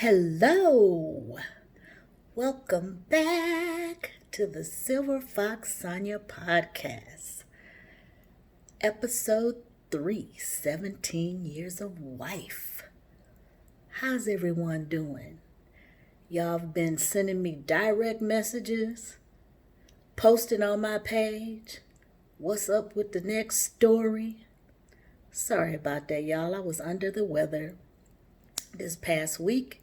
Hello, welcome back to the SilverFox Sonya podcast, episode 3, 17 years of wife. How's everyone doing? Y'all have been sending me direct messages, posting on my page, what's up with the next story? Sorry about that, y'all. I was under the weather this past week.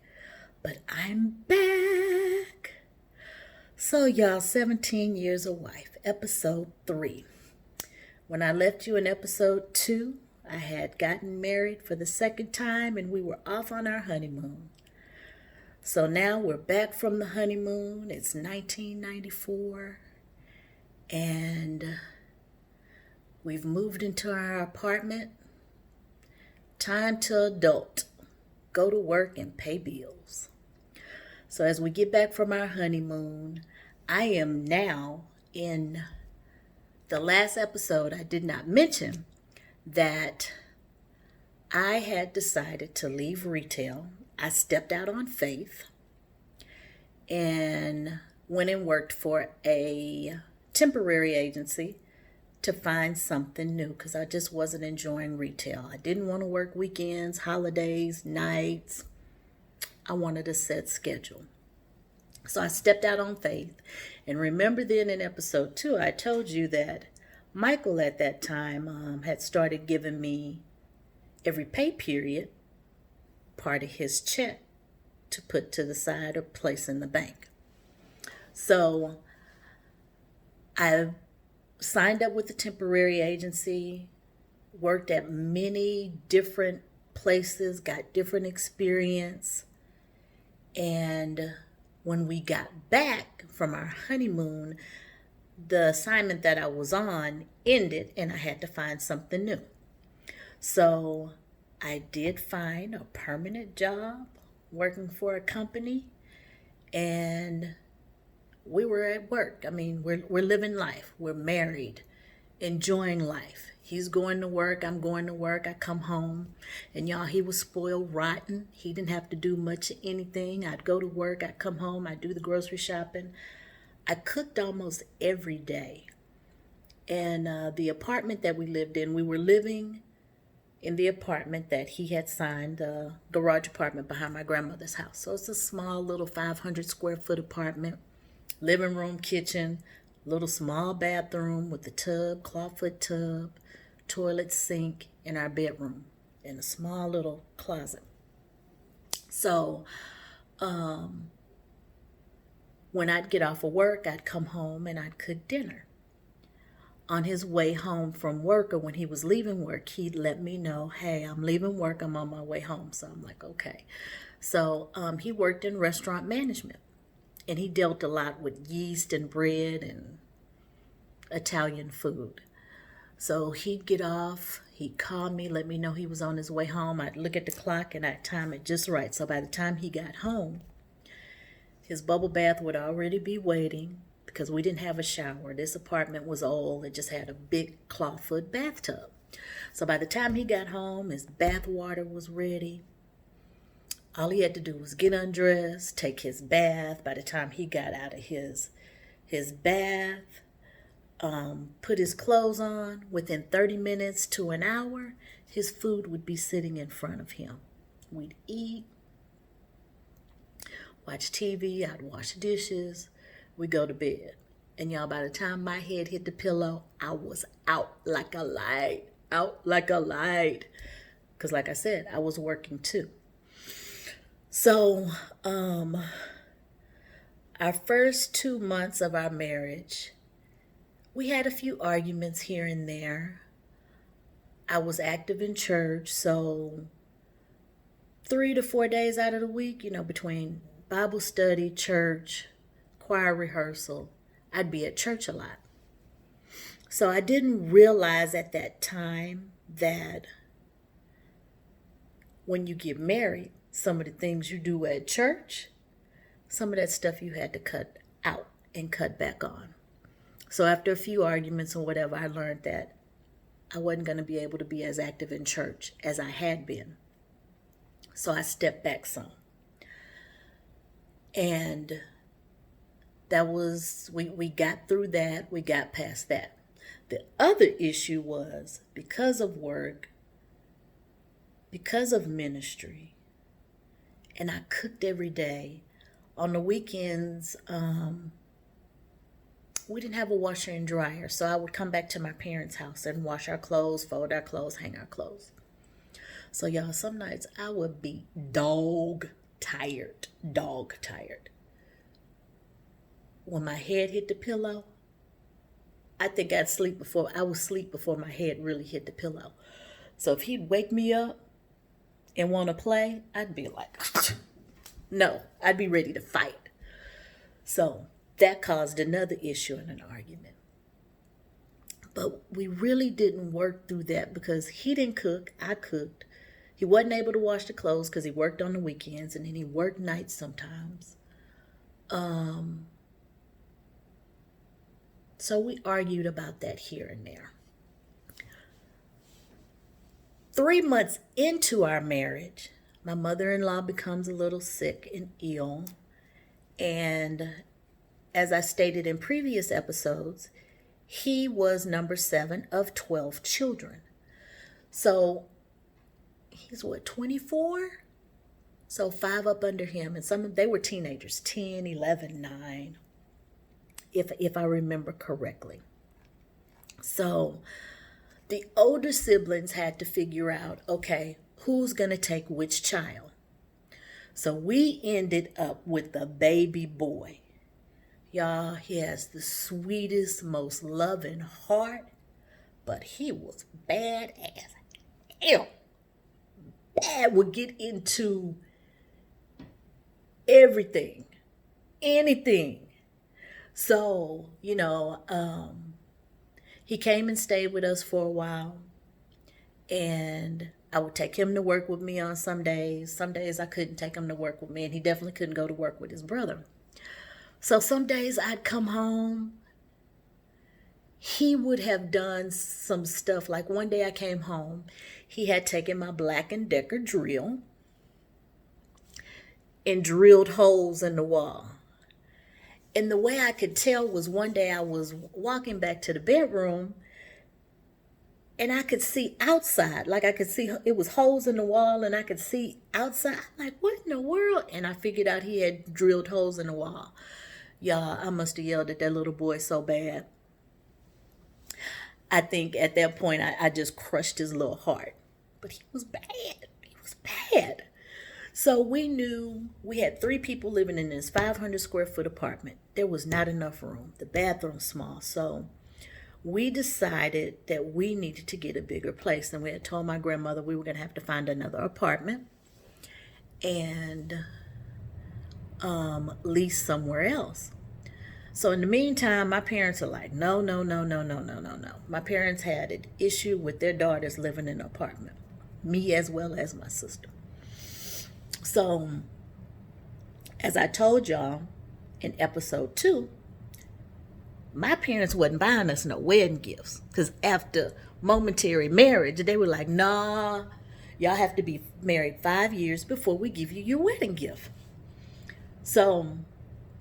But I'm back. So y'all, 17 years of wife, episode 3. When I left you in episode 2, I had gotten married for the second time and we were off on our honeymoon. So now we're back from the honeymoon. It's 1994 and we've moved into our apartment. Time to adult. Go to work and pay bills. So as we get back from our honeymoon, I am now in the last episode. I did not mention that I had decided to leave retail. I stepped out on faith and went and worked for a temporary agency to find something new because I just wasn't enjoying retail. I didn't want to work weekends, holidays, nights. I wanted a set schedule. So I stepped out on faith. And remember then in episode 2, I told you that Michael at that time had started giving me every pay period part of his check to put to the side or place in the bank. So I signed up with the temporary agency, worked at many different places, got different experience. And when we got back from our honeymoon, the assignment that I was on ended and I had to find something new. So I did find a permanent job working for a company and we were at work. I mean, we're living life. We're married, enjoying life. He's going to work. I'm going to work. I come home. And y'all, he was spoiled rotten. He didn't have to do much of anything. I'd go to work. I'd come home. I'd do the grocery shopping. I cooked almost every day. And the apartment that we lived in, we were living in the apartment that he had signed, the garage apartment behind my grandmother's house. So it's a small little 500 square foot apartment. Living room, kitchen, little small bathroom with a tub, clawfoot tub, toilet, sink, in our bedroom, and a small little closet. So when I'd get off of work, I'd come home and I'd cook dinner. On his way home from work or when he was leaving work, he'd let me know, hey, I'm leaving work, I'm on my way home. So I'm like, okay. So he worked in restaurant management. And he dealt a lot with yeast and bread and Italian food. So he'd get off, he'd call me, let me know he was on his way home. I'd look at the clock and I'd time it just right. So by the time he got home, his bubble bath would already be waiting because we didn't have a shower. This apartment was old. It just had a big clawfoot bathtub. So by the time he got home, his bath water was ready. All he had to do was get undressed, take his bath. By the time he got out of his bath, put his clothes on, within 30 minutes to an hour, his food would be sitting in front of him. We'd eat, watch TV, I'd wash dishes, we'd go to bed. And y'all, by the time my head hit the pillow, I was out like a light. Because like I said, I was working too. So, our first 2 months of our marriage, we had a few arguments here and there. I was active in church, so 3 to 4 days out of the week, between Bible study, church, choir rehearsal, I'd be at church a lot. So I didn't realize at that time that when you get married, some of the things you do at church, some of that stuff you had to cut out and cut back on. So after a few arguments or whatever, I learned that I wasn't going to be able to be as active in church as I had been. So I stepped back some. And that was, we got through that, we got past that. The other issue was because of work, because of ministry, and I cooked every day. On the weekends, we didn't have a washer and dryer, so I would come back to my parents' house and wash our clothes, fold our clothes, hang our clothes. So y'all, some nights I would be dog tired. When my head hit the pillow, I think I would sleep before my head really hit the pillow. So if he'd wake me up and want to play, I'd be like, no, I'd be ready to fight. So that caused another issue and an argument. But we really didn't work through that because he didn't cook, I cooked. He wasn't able to wash the clothes because he worked on the weekends, and then he worked nights sometimes. So we argued about that here and there. 3 months into our marriage, my mother-in-law becomes a little sick and ill. And as I stated in previous episodes, he was number 7 of 12 children. So he's 24? So 5 up under him, and they were teenagers, 10, 11, 9, if I remember correctly. So the older siblings had to figure out, okay, who's going to take which child? So we ended up with the baby boy. Y'all, he has the sweetest, most loving heart, but he was bad as hell. Bad, would get into everything, anything. So, he came and stayed with us for a while, and I would take him to work with me on some days. Some days I couldn't take him to work with me, and he definitely couldn't go to work with his brother. So some days I'd come home, he would have done some stuff. Like one day I came home, he had taken my Black & Decker drill and drilled holes in the wall. And the way I could tell was one day I was walking back to the bedroom and I could see outside. Like I could see it was holes in the wall and I could see outside. I'm like, what in the world? And I figured out he had drilled holes in the wall. Y'all, I must have yelled at that little boy so bad. I think at that point I just crushed his little heart. But he was bad. He was bad. So we knew we had 3 people living in this 500 square foot apartment. There was not enough room. The bathroom's small. So we decided that we needed to get a bigger place. And we had told my grandmother we were going to have to find another apartment and lease somewhere else. So in the meantime, my parents are like, no. My parents had an issue with their daughters living in an apartment. Me as well as my sister. So, as I told y'all in episode 2, my parents wasn't buying us no wedding gifts. Because after Momentary Marriage, they were like, nah, y'all have to be married 5 years before we give you your wedding gift. So,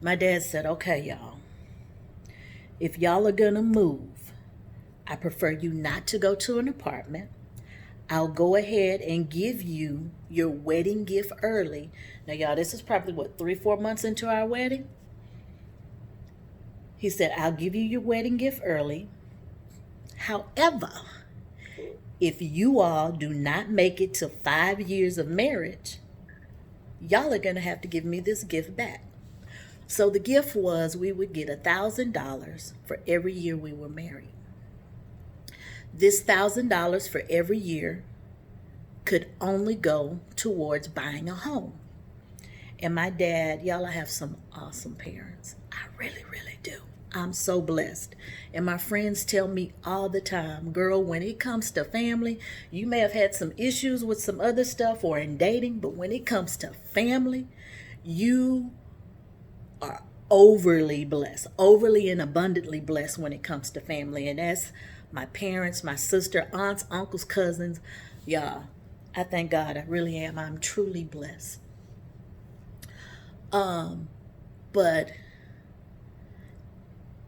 my dad said, okay, y'all, if y'all are going to move, I prefer you not to go to an apartment. I'll go ahead and give you your wedding gift early. Now, y'all, this is probably, 3-4 months into our wedding? He said, I'll give you your wedding gift early. However, if you all do not make it to 5 years of marriage, y'all are going to have to give me this gift back. So the gift was we would get $1,000 for every year we were married. This $1,000 for every year could only go towards buying a home. And my dad, y'all, I have some awesome parents. I really, really do. I'm so blessed. And my friends tell me all the time, girl, when it comes to family, you may have had some issues with some other stuff or in dating, but when it comes to family, you are overly blessed, overly and abundantly blessed when it comes to family. And that's my parents, my sister, aunts, uncles, cousins. Y'all, I thank God. I really am. I'm truly blessed. But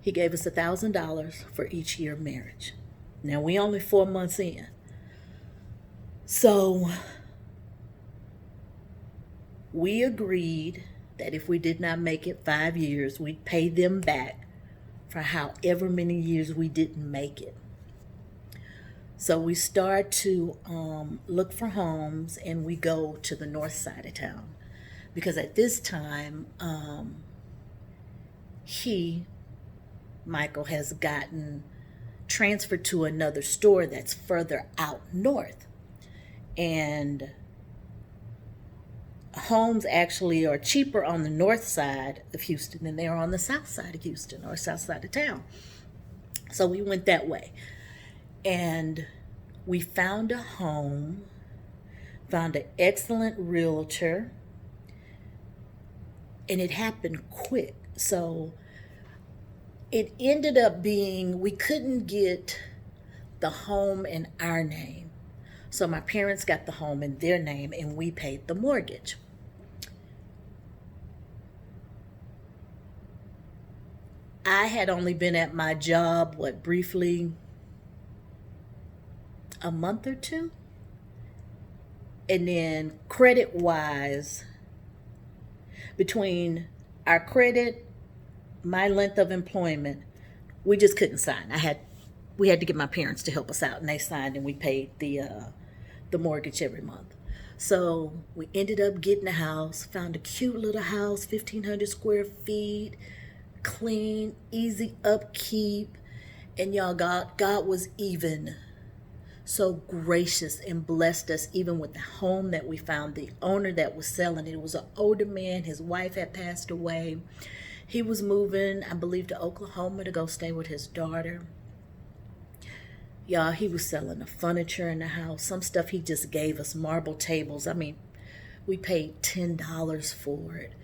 he gave us $1,000 for each year of marriage. Now we only 4 months in. So we agreed that if we did not make it 5 years, we'd pay them back for however many years we didn't make it. So we start to look for homes, and we go to the north side of town. Because at this time, Michael, has gotten transferred to another store that's further out north. And homes actually are cheaper on the north side of Houston than they are on the south side of Houston, or south side of town. So we went that way. And we found a home, found an excellent realtor, and it happened quick. So it ended up being, we couldn't get the home in our name. So my parents got the home in their name, and we paid the mortgage. I had only been at my job, briefly, a month or two. And then credit-wise, between our credit, my length of employment, we just couldn't sign. We had to get my parents to help us out, and they signed, and we paid the mortgage every month. So we ended up getting a house, found a cute little house, 1,500 square feet, clean, easy upkeep. And y'all, God was even so gracious and blessed us even with the home that we found. The owner that was selling it was an older man. His wife had passed away. He was moving, I believe, to Oklahoma to go stay with his daughter. Y'all, he was selling the furniture in the house. Some stuff he just gave us, marble tables. I mean, we paid $10 for it.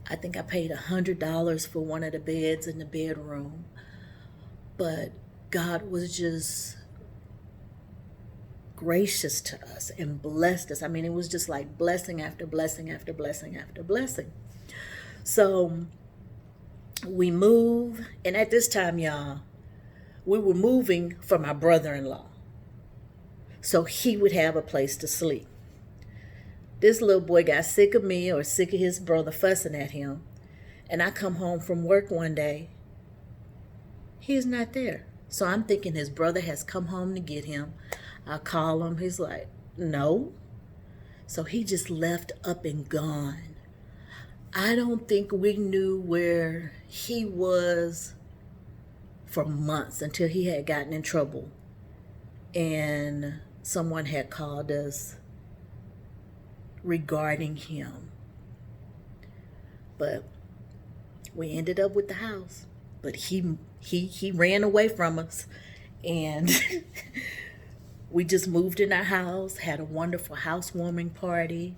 I think I paid $100 for one of the beds in the bedroom. But God was just gracious to us and blessed us. I mean, it was just like blessing after blessing after blessing after blessing. So we move, and at this time, y'all, we were moving for my brother-in-law, so he would have a place to sleep. This little boy got sick of me or sick of his brother fussing at him, and I come home from work one day. He's not there. So I'm thinking his brother has come home to get him. I call him. He's like, no. So he just left up and gone. I don't think we knew where he was for months until he had gotten in trouble. And someone had called us regarding him. But we ended up with the house. But he ran away from us. And we just moved in our house, had a wonderful housewarming party.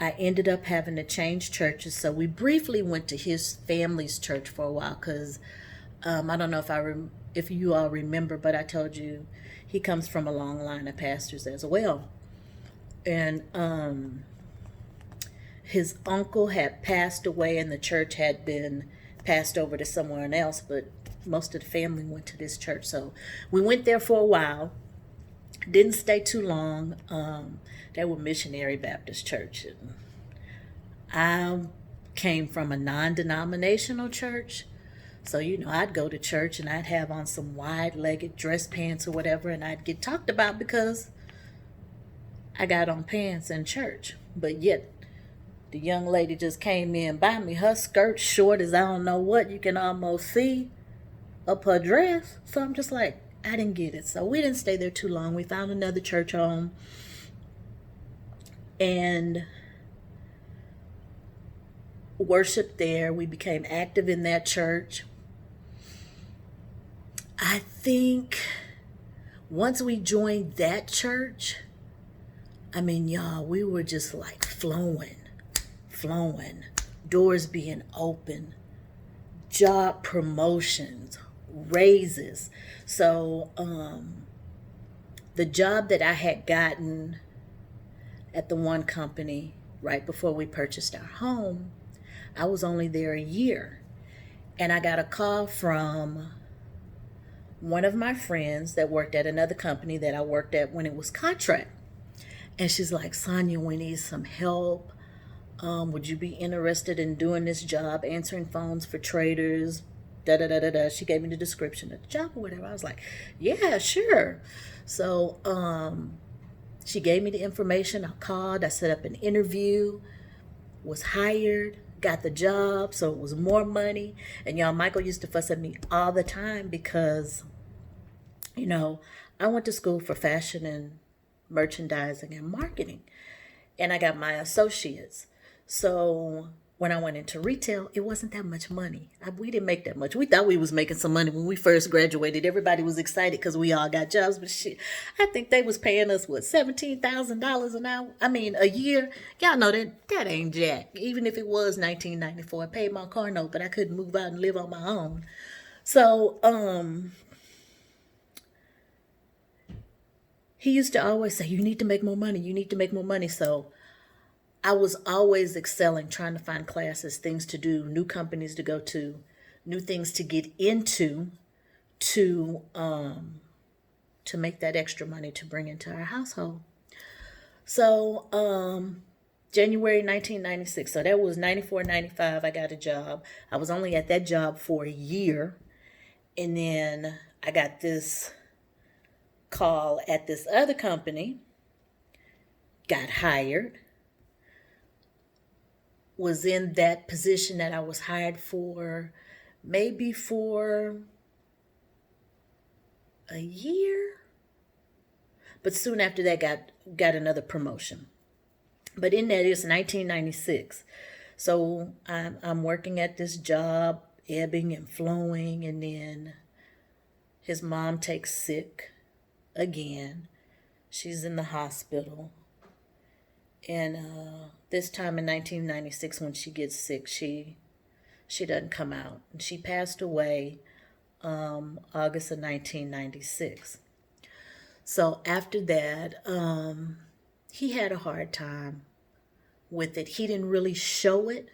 I ended up having to change churches, so we briefly went to his family's church for a while because I don't know if you all remember, but I told you he comes from a long line of pastors as well. And his uncle had passed away, and the church had been passed over to someone else, but most of the family went to this church. So we went there for a while. Didn't stay too long. They were Missionary Baptist Church. And I came from a non-denominational church. So, I'd go to church and I'd have on some wide-legged dress pants or whatever, and I'd get talked about because I got on pants in church. But yet, the young lady just came in by me. Her skirt short as I don't know what. You can almost see up her dress. So I'm just like, I didn't get it. So we didn't stay there too long. We found another church home. And worshiped there. We became active in that church. I think once we joined that church, I mean, y'all, we were just like flowing, doors being open, job promotions, raises. So the job that I had gotten at the one company, right before we purchased our home. I was only there a year. And I got a call from one of my friends that worked at another company that I worked at when it was contract. And she's like, Sonya, we need some help. Would you be interested in doing this job, answering phones for traders? Da da da da da. She gave me the description of the job or whatever. I was like, yeah, sure. So she gave me the information. I called. I set up an interview. Was hired. Got the job. So it was more money. And y'all, Michael used to fuss at me all the time because, you know, I went to school for fashion and merchandising and marketing. And I got my associates. So when I went into retail, it wasn't that much money. We didn't make that much. We thought we was making some money when we first graduated. Everybody was excited because we all got jobs. But shit, I think they was paying us, what, $17,000 an hour? I mean, a year. Y'all know that ain't jack. Even if it was 1994, I paid my car note, but I couldn't move out and live on my own. So, he used to always say, you need to make more money. You need to make more money. So I was always excelling, trying to find classes, things to do, new companies to go to, new things to get into to make that extra money to bring into our household. So January 1996, so that was 94, 95, I got a job. I was only at that job for a year. And then I got this call at this other company, got hired, was in that position that I was hired for maybe for a year, but soon after that got another promotion. But in that, it's 1996, so I'm working at this job, ebbing and flowing, and then his mom takes sick again. She's in the hospital. And this time in 1996, when she gets sick, she doesn't come out. And she passed away August of 1996. So after that, he had a hard time with it. He didn't really show it,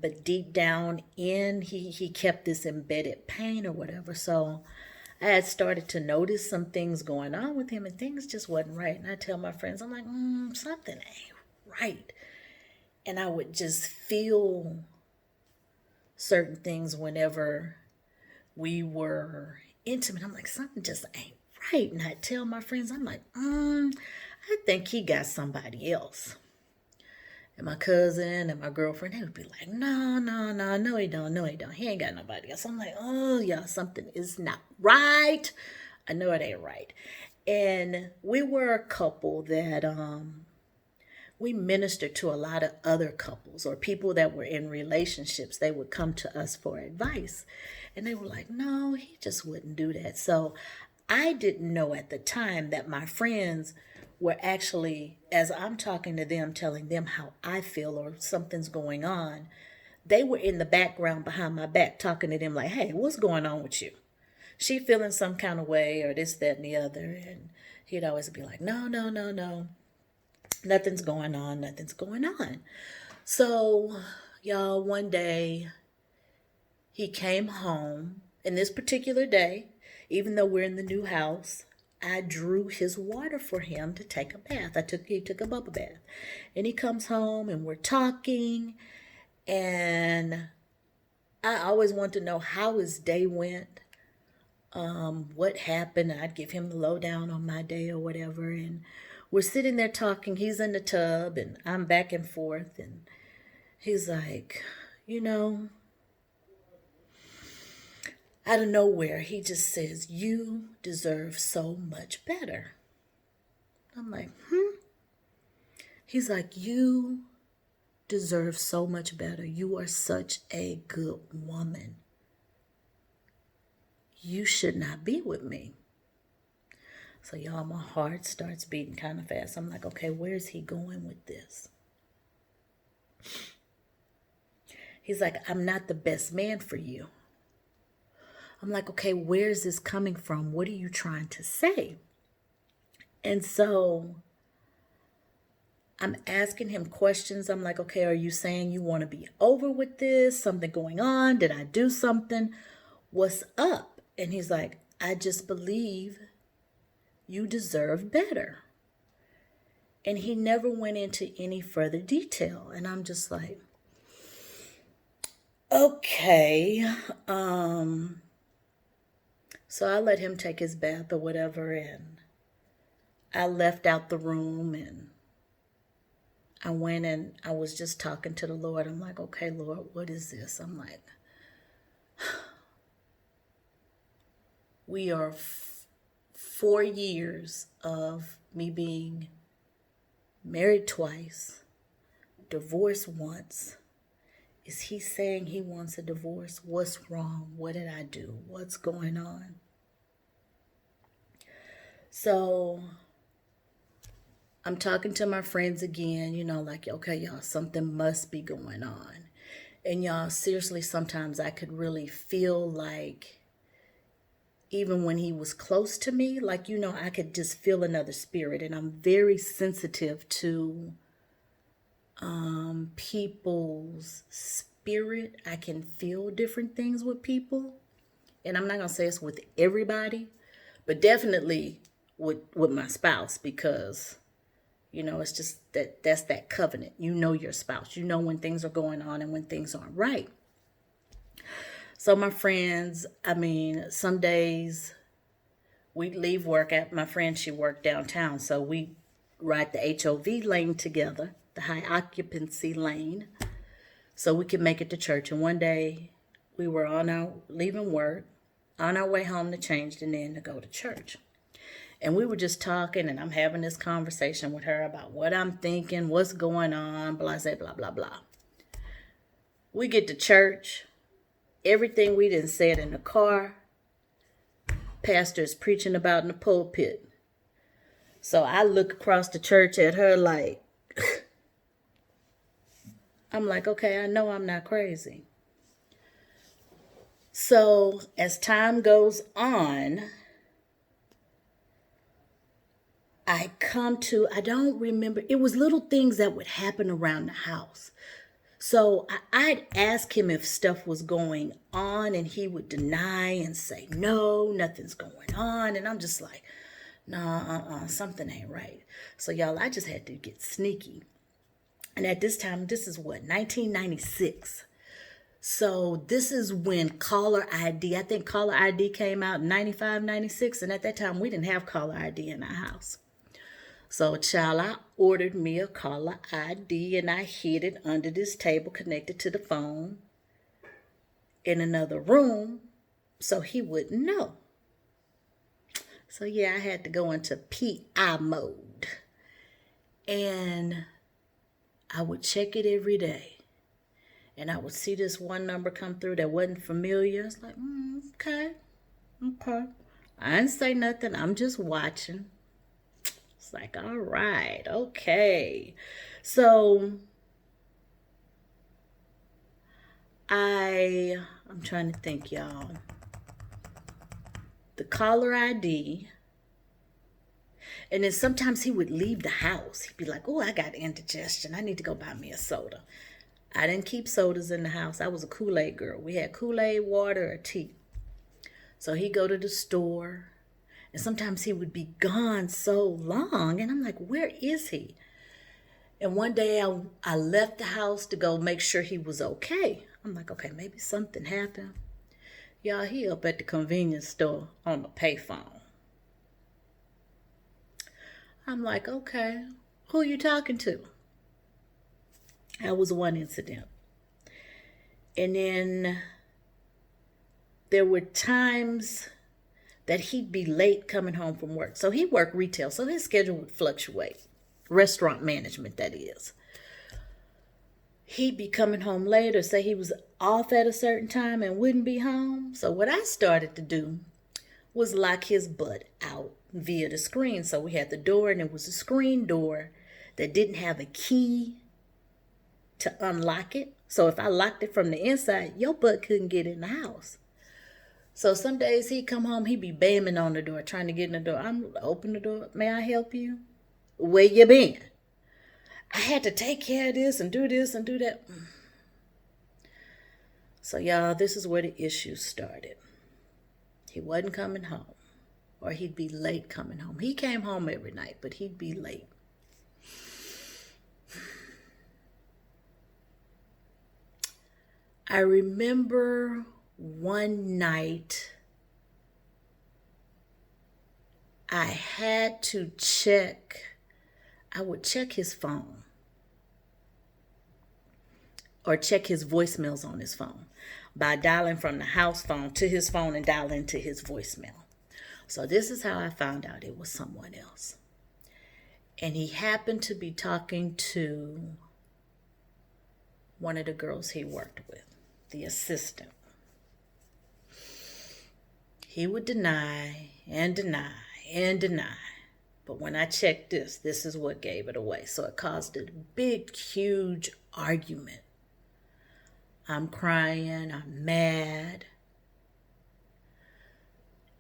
but deep down in, he kept this embedded pain or whatever. So I had started to notice some things going on with him, and things just wasn't right. And I tell my friends, I'm like, something ain't right. And I would just feel certain things whenever we were intimate. I'm like, something just ain't right. And I tell my friends, I'm like, I think he got somebody else. And my cousin and my girlfriend, they would be like, no, he don't. He ain't got nobody else. I'm like, oh, yeah, something is not right. I know it ain't right. And we were a couple that we ministered to a lot of other couples or people that were in relationships. They would come to us for advice. And they were like, no, he just wouldn't do that. So I didn't know at the time that my friends were actually, as I'm talking to them, telling them how I feel or something's going on, they were in the background behind my back talking to them like, hey, what's going on with you? She feeling some kind of way or this, that, and the other. And he'd always be like, no. Nothing's going on. So, y'all, one day he came home, and this particular day, even though we're in the new house, I drew his water for him to take a bath. He took a bubble bath. And he comes home and we're talking. And I always want to know how his day went. What happened. I'd give him the lowdown on my day or whatever. And we're sitting there talking. He's in the tub and I'm back and forth. And he's like, out of nowhere, he just says, you deserve so much better. I'm like, He's like, you deserve so much better. You are such a good woman. You should not be with me. So y'all, my heart starts beating kind of fast. I'm like, okay, where's he going with this? He's like, I'm not the best man for you. I'm like, okay, where's this coming from? What are you trying to say? And so I'm asking him questions. I'm like, okay, are you saying you want to be over with this? Something going on? Did I do something? What's up? And he's like, I just believe you deserve better. And he never went into any further detail. And I'm just like, okay. So I let him take his bath or whatever, and I left out the room, and I went and I was just talking to the Lord. I'm like, okay, Lord, what is this? I'm like, we are 4 years of me being married twice, divorced once. Is he saying he wants a divorce? What's wrong? What did I do? What's going on? So I'm talking to my friends again, like, okay, y'all, something must be going on. And y'all, seriously, sometimes I could really feel like, even when he was close to me, like, I could just feel another spirit. And I'm very sensitive to people's spirit. I can feel different things with people. And I'm not going to say it's with everybody, but definitely with my spouse, because it's just that's that covenant. Your spouse. When things are going on and when things aren't right. So my friends, some days we'd leave work. At my friend, she worked downtown, so we ride the HOV lane together, the high occupancy lane, so we could make it to church. And one day we were leaving work, on our way home to change and then to go to church. And we were just talking, and I'm having this conversation with her about what I'm thinking, what's going on, blah, blah, blah, blah, blah. We get to church. Everything we didn't said in the car, pastor's preaching about in the pulpit. So I look across the church at her like, I'm like, okay, I know I'm not crazy. So as time goes on, I don't remember, it was little things that would happen around the house. So I'd ask him if stuff was going on, and he would deny and say, no, nothing's going on. And I'm just like, no, something ain't right. So y'all, I just had to get sneaky. And at this time, this is 1996. So this is when caller ID, I think caller ID came out in 95, 96. And at that time, we didn't have caller ID in our house. So, child, I ordered me a caller ID, and I hid it under this table connected to the phone in another room so he wouldn't know. So, yeah, I had to go into PI mode. And I would check it every day. And I would see this one number come through that wasn't familiar. It's like, okay. I didn't say nothing. I'm just watching. It's like, all right, okay. So I'm trying to think, y'all. The caller ID. And then sometimes he would leave the house. He'd be like, oh, I got indigestion. I need to go buy me a soda. I didn't keep sodas in the house. I was a Kool-Aid girl. We had Kool-Aid, water, or tea. So he'd go to the store. And sometimes he would be gone so long. And I'm like, where is he? And one day I left the house to go make sure he was okay. I'm like, okay, maybe something happened. Y'all, he up at the convenience store on the payphone. I'm like, okay, who you talking to? That was one incident. And then there were times that he'd be late coming home from work. So he worked retail, so his schedule would fluctuate. Restaurant management, that is. He'd be coming home late or say he was off at a certain time and wouldn't be home. So what I started to do was lock his butt out via the screen. So we had the door, and it was a screen door that didn't have a key to unlock it. So if I locked it from the inside, your butt couldn't get in the house. So some days he'd come home, he'd be banging on the door, trying to get in the door. I'm open the door. May I help you? Where you been? I had to take care of this and do that. So y'all, this is where the issues started. He wasn't coming home, or he'd be late coming home. He came home every night, but he'd be late. I remember one night I had to I would check his phone or check his voicemails on his phone by dialing from the house phone to his phone and dialing into his voicemail. So this is how I found out it was someone else. And he happened to be talking to one of the girls he worked with, the assistant. He would deny and deny and deny. But when I checked this is what gave it away. So it caused a big, huge argument. I'm crying, I'm mad.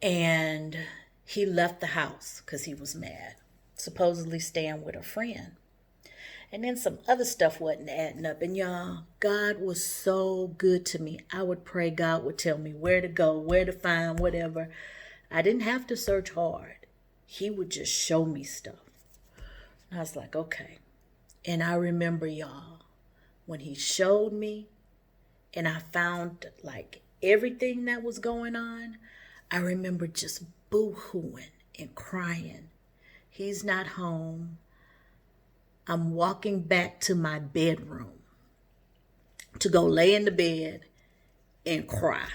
And he left the house because he was mad, supposedly staying with a friend. And then some other stuff wasn't adding up. And y'all, God was so good to me. I would pray God would tell me where to go, where to find, whatever. I didn't have to search hard. He would just show me stuff. And I was like, okay. And I remember, y'all, when he showed me and I found like everything that was going on, I remember just boo-hooing and crying. He's not home. I'm walking back to my bedroom to go lay in the bed and cry.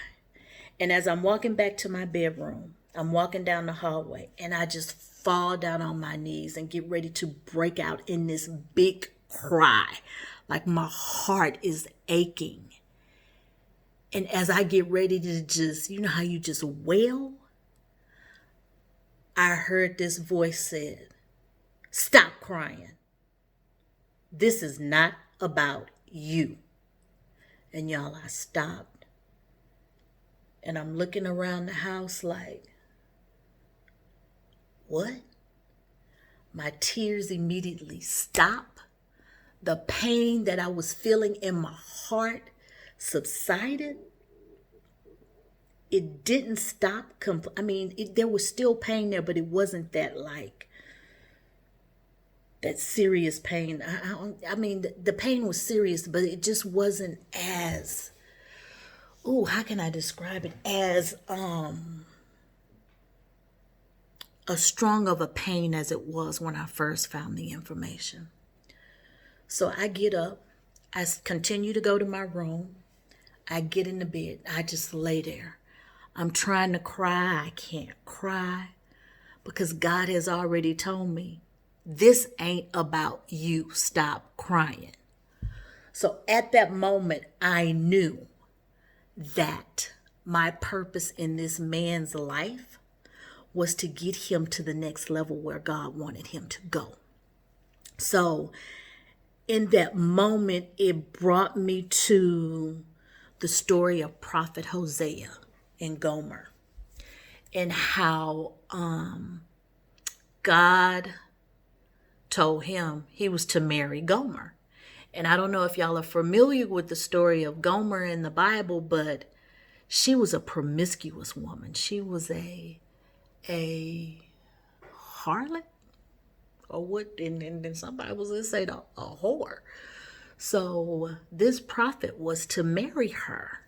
And as I'm walking back to my bedroom, I'm walking down the hallway and I just fall down on my knees and get ready to break out in this big cry. Like my heart is aching. And as I get ready to just, you know how you just wail? I heard this voice said, "Stop crying. This is not about you." And y'all, I stopped. And I'm looking around the house like, what? My tears immediately stop. The pain that I was feeling in my heart subsided. It didn't stop. There was still pain there, but it wasn't that that serious pain. The pain was serious, but it just wasn't as, how can I describe it? As a strong of a pain as it was when I first found the information. So I get up. I continue to go to my room. I get in the bed. I just lay there. I'm trying to cry. I can't cry because God has already told me, this ain't about you. Stop crying. So at that moment, I knew that my purpose in this man's life was to get him to the next level where God wanted him to go. So in that moment, it brought me to the story of Prophet Hosea and Gomer, and how God told him he was to marry Gomer. And I don't know if y'all are familiar with the story of Gomer in the Bible, but she was a promiscuous woman. She was a harlot, or what? And some Bibles it say a whore. So this prophet was to marry her.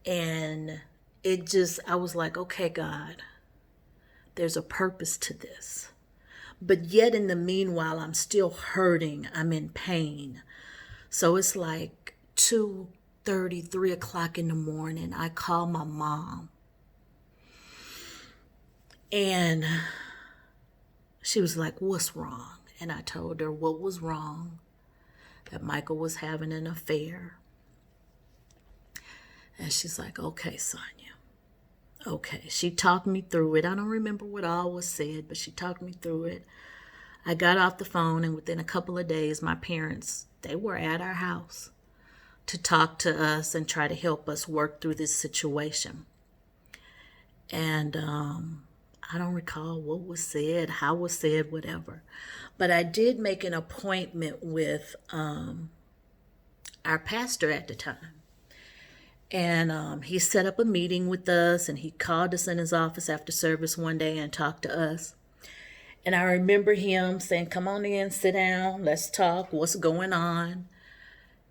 And I was like, okay, God, there's a purpose to this. But yet in the meanwhile, I'm still hurting. I'm in pain. So it's like 2:30, 3 o'clock in the morning. I call my mom. And she was like, what's wrong? And I told her what was wrong, that Michael was having an affair. And she's like, okay, Sonya. Okay. She talked me through it. I don't remember what all was said, but she talked me through it. I got off the phone, and within a couple of days, my parents, they were at our house to talk to us and try to help us work through this situation. And I don't recall what was said, how was said, whatever. But I did make an appointment with our pastor at the time. And he set up a meeting with us, and he called us in his office after service one day and talked to us. And I remember him saying, "Come on in, sit down, let's talk, what's going on?"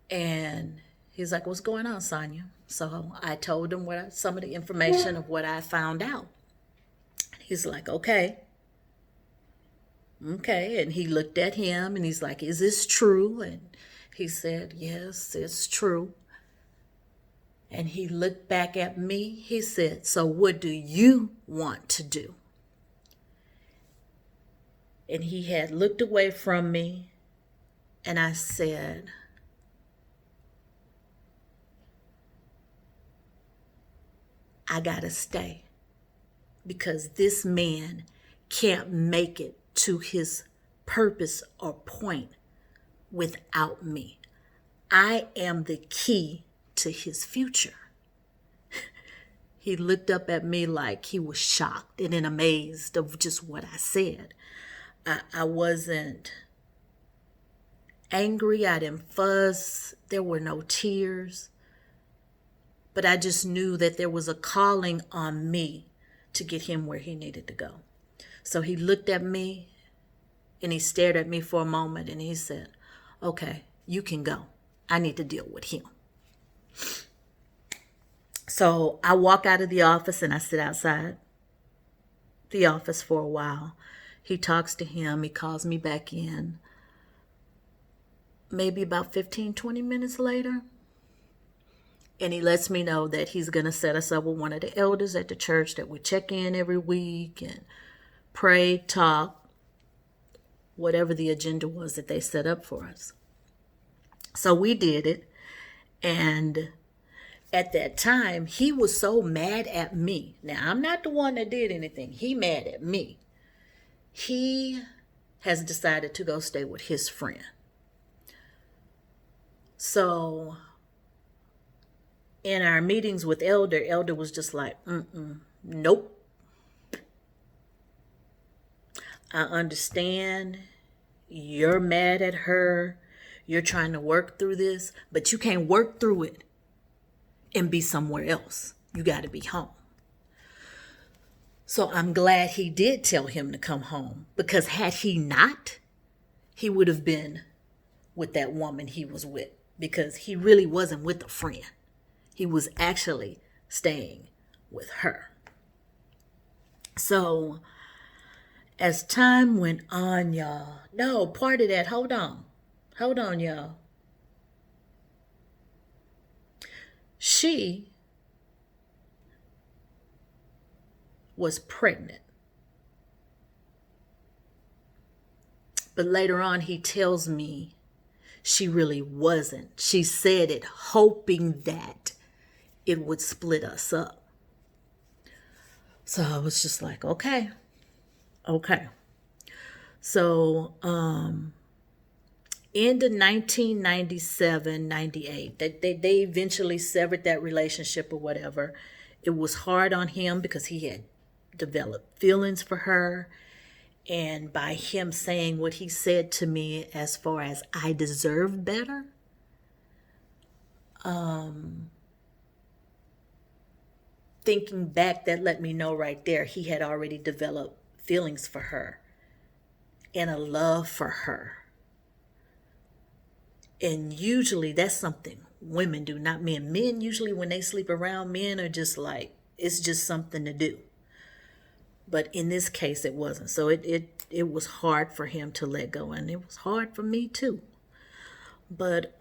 And he's like, "What's going on, Sonya?" So I told him some of the information of what I found out. He's like, okay. And he looked at him and he's like, "Is this true?" And he said, "Yes, it's true." And he looked back at me. He said, "So what do you want to do?" And he had looked away from me. And I said, "I gotta stay. Because this man can't make it to his purpose or point without me. I am the key to his future." He looked up at me like he was shocked and amazed of just what I said. I wasn't angry. I didn't fuss. There were no tears. But I just knew that there was a calling on me to get him where he needed to go. So he looked at me and he stared at me for a moment and he said, "Okay, you can go. I need to deal with him." So I walk out of the office and I sit outside the office for a while. He talks to him. He calls me back in. Maybe about 15, 20 minutes later. And he lets me know that he's going to set us up with one of the elders at the church, that we check in every week and pray, talk, whatever the agenda was that they set up for us. So we did it. And at that time, he was so mad at me. Now, I'm not the one that did anything. He mad at me. He has decided to go stay with his friend. So in our meetings with Elder was just like, nope. I understand you're mad at her. You're trying to work through this, but you can't work through it and be somewhere else. You got to be home. So I'm glad he did tell him to come home, because had he not, he would have been with that woman he was with, because he really wasn't with a friend. He was actually staying with her. So as time went on, y'all. No, part of that. Hold on, y'all. She was pregnant. But later on, he tells me she really wasn't. She said it hoping that it would split us up. So I was just like, okay. So, end of 1997, 98, they eventually severed that relationship or whatever. It was hard on him because he had developed feelings for her. And by him saying what he said to me as far as I deserve better, thinking back, that let me know right there he had already developed feelings for her and a love for her. And usually that's something women do, not men. Men usually, when they sleep around, men are just like, it's just something to do. But in this case, it wasn't. So it was hard for him to let go, and it was hard for me too. But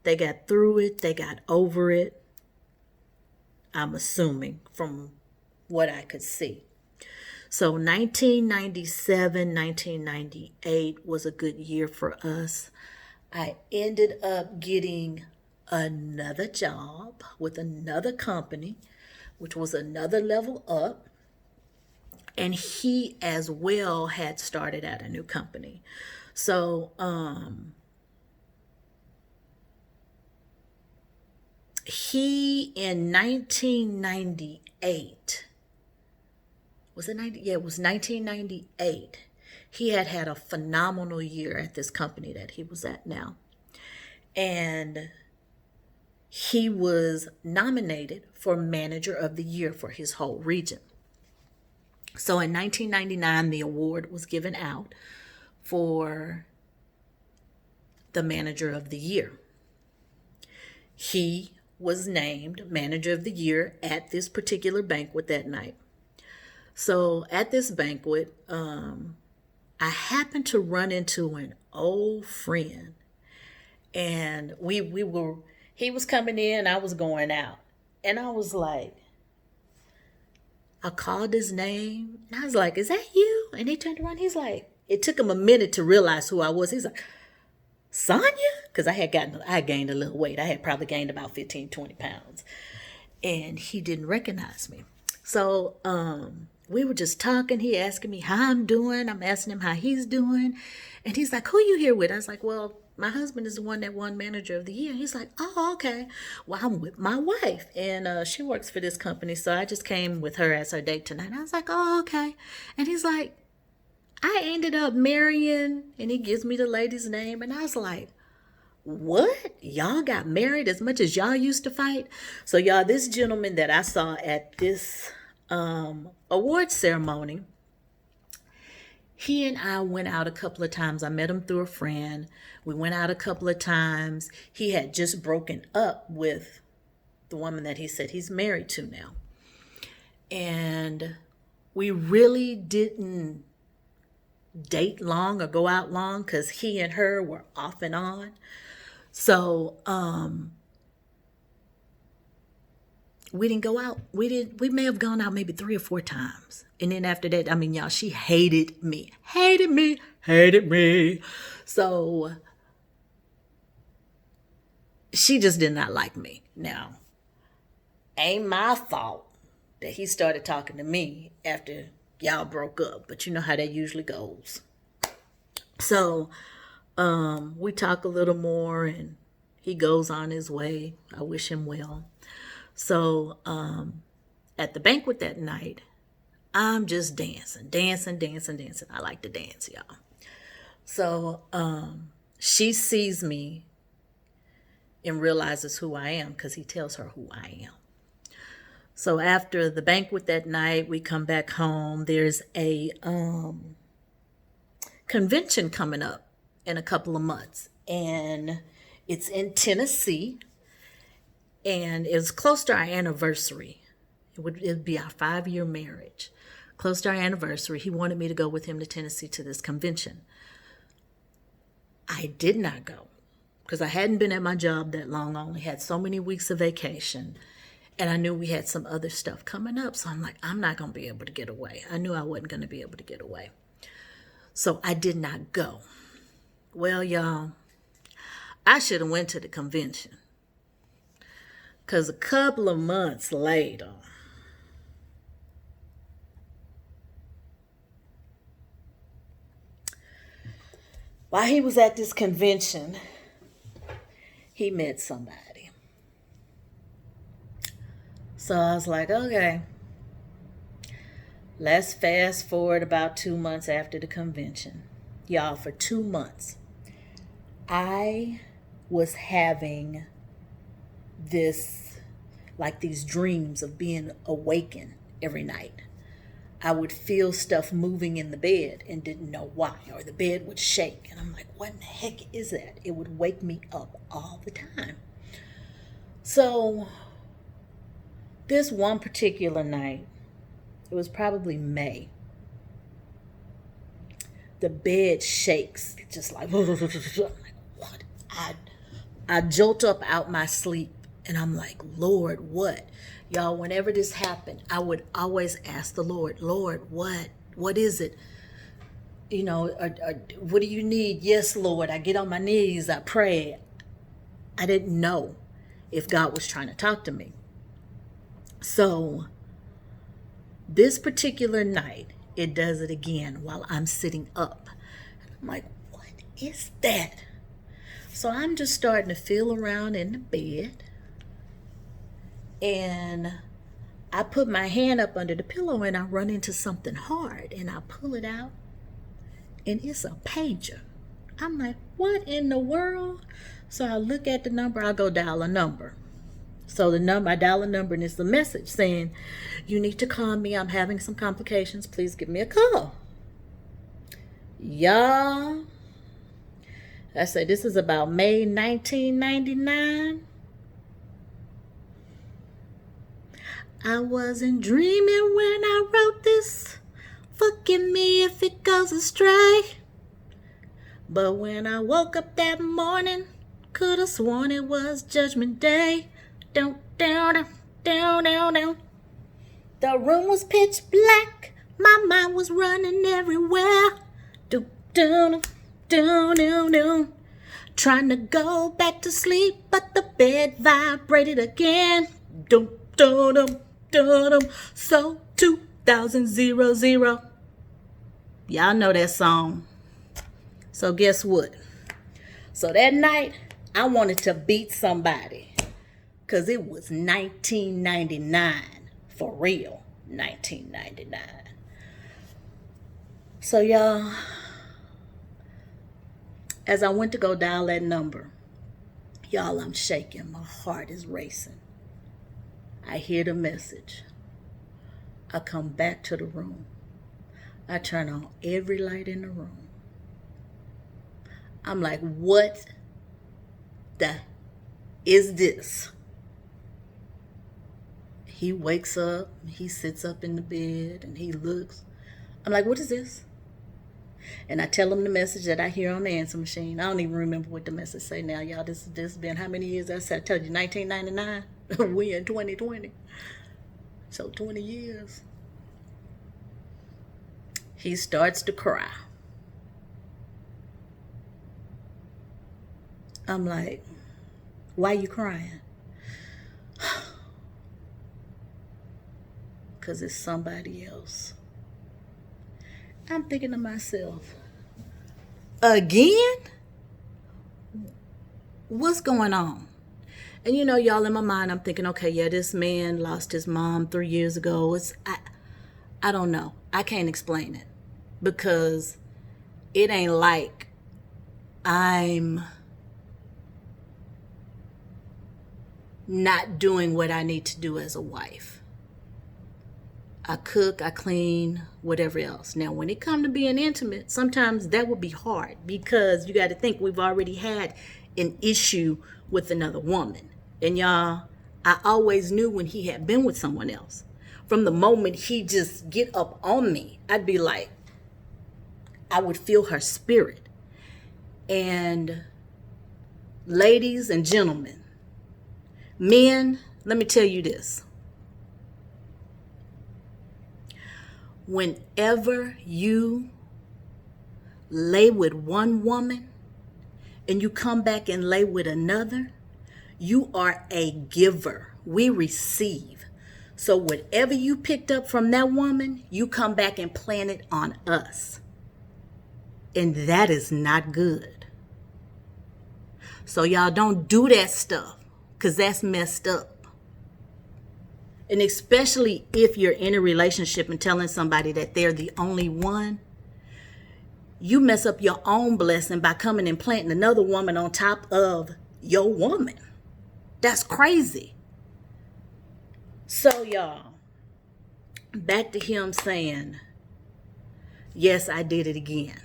they got through it. They got over it. I'm assuming from what I could see. So 1997, 1998 was a good year for us. I ended up getting another job with another company, which was another level up. And he as well had started at a new company. So he in 1998 Was it 90? Yeah, it was 1998. He had had a phenomenal year at this company that he was at now. And he was nominated for Manager of the Year for his whole region. So in 1999, the award was given out for the Manager of the Year. He was named Manager of the Year at this particular banquet that night. So at this banquet, I happened to run into an old friend, and he was coming in, I was going out, and I was like, I called his name, and I was like, is that you? And he turned around, he's like, it took him a minute to realize who I was. He's like, Sonya? Because I had gained a little weight. I had probably gained about 15, 20 pounds. And he didn't recognize me. So we were just talking. He asking me how I'm doing. I'm asking him how he's doing. And he's like, who you here with? I was like, well, my husband is the one that won Manager of the Year. He's like, oh, okay. Well, I'm with my wife, and she works for this company. So I just came with her as her date tonight. I was like, oh, okay. And he's like, I ended up marrying, and he gives me the lady's name. And I was like, what? Y'all got married as much as y'all used to fight? So y'all, this gentleman that I saw at this award ceremony, he and I went out a couple of times. I met him through a friend. We went out a couple of times. He had just broken up with the woman that he said he's married to now. And we really didn't date long or go out long because he and her were off and on. So we didn't go out. We may have gone out maybe 3 or 4 times. And then after that, I mean, y'all, she hated me. So she just did not like me. Now, ain't my fault that he started talking to me after y'all broke up, but you know how that usually goes. So we talk a little more, and he goes on his way. I wish him well. So at the banquet that night, I'm just dancing. I like to dance, y'all. So she sees me and realizes who I am because he tells her who I am. So after the banquet that night, we come back home. There's a convention coming up in a couple of months, and it's in Tennessee, and it's close to our anniversary. It'd be our 5-year marriage. Close to our anniversary. He wanted me to go with him to Tennessee to this convention. I did not go because I hadn't been at my job that long. I only had so many weeks of vacation. And I knew we had some other stuff coming up. So I'm like, I'm not going to be able to get away. I knew I wasn't going to be able to get away. So I did not go. Well, y'all, I should have went to the convention. Because a couple of months later, while he was at this convention, he met somebody. So I was like, okay, let's fast forward about 2 months after the convention. Y'all, for 2 months, I was having these dreams of being awakened every night. I would feel stuff moving in the bed and didn't know why, or the bed would shake. And I'm like, what in the heck is that? It would wake me up all the time. So this one particular night, it was probably May, the bed shakes, just like, I'm like, what? I jolt up out my sleep, and I'm like, Lord, what? Y'all, whenever this happened, I would always ask the Lord, what? What is it? You know, what do you need? Yes, Lord. I get on my knees, I pray. I didn't know if God was trying to talk to me. So this particular night, it does it again while I'm sitting up. I'm like, what is that? So I'm just starting to feel around in the bed, and I put my hand up under the pillow and I run into something hard and I pull it out and it's a pager. I'm like, what in the world? So I look at the number, I go dial a number. So I dial a number and it's the message saying, you need to call me. I'm having some complications. Please give me a call. Y'all, I said this is about May 1999. I wasn't dreaming when I wrote this. Forgive me if it goes astray. But when I woke up that morning, could have sworn it was Judgment Day. Down, down, down, down, down. The room was pitch black. My mind was running everywhere. Do, do, do, do, do. Trying to go back to sleep, but the bed vibrated again. Do, do, do, do, do. So 2000. Y'all know that song. So guess what? So that night, I wanted to beat somebody. Because it was 1999. For real, 1999. So y'all, as I went to go dial that number, y'all, I'm shaking. My heart is racing. I hear the message. I come back to the room. I turn on every light in the room. I'm like, what the is this? He wakes up, he sits up in the bed and he looks. I'm like, what is this? And I tell him the message that I hear on the answer machine. I don't even remember what the message say now, y'all. This been how many years? I said, I told you, 1999. We in 2020. So 20 years. He starts to cry. I'm like, why you crying? Because it's somebody else. I'm thinking to myself, again? What's going on? And you know, y'all, in my mind, I'm thinking, okay, yeah, this man lost his mom 3 years ago. I don't know. I can't explain it. Because it ain't like I'm not doing what I need to do as a wife. I cook, I clean, whatever else. Now, when it comes to being intimate, sometimes that would be hard because you got to think we've already had an issue with another woman. And y'all, I always knew when he had been with someone else. From the moment he just get up on me, I'd be like, I would feel her spirit. And ladies and gentlemen, men, let me tell you this. Whenever you lay with one woman and you come back and lay with another, you are a giver. We receive. So whatever you picked up from that woman, you come back and plant it on us. And that is not good. So y'all don't do that stuff because that's messed up. And especially if you're in a relationship and telling somebody that they're the only one, you mess up your own blessing by coming and planting another woman on top of your woman. That's crazy. So y'all, back to him saying, yes, I did it again.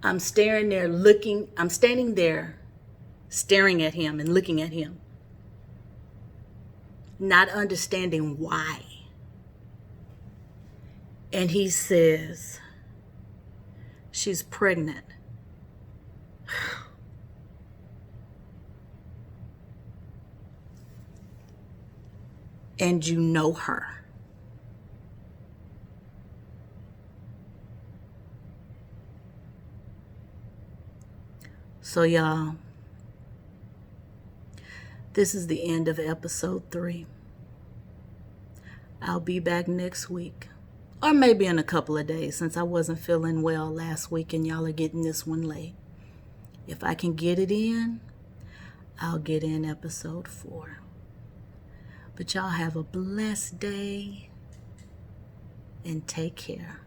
I'm standing there staring at him and looking at him, not understanding why. And he says, she's pregnant. And you know her. So y'all, this is the end of episode 3. I'll be back next week. Or maybe in a couple of days since I wasn't feeling well last week and y'all are getting this one late. If I can get it in, I'll get in episode 4. But y'all have a blessed day and take care.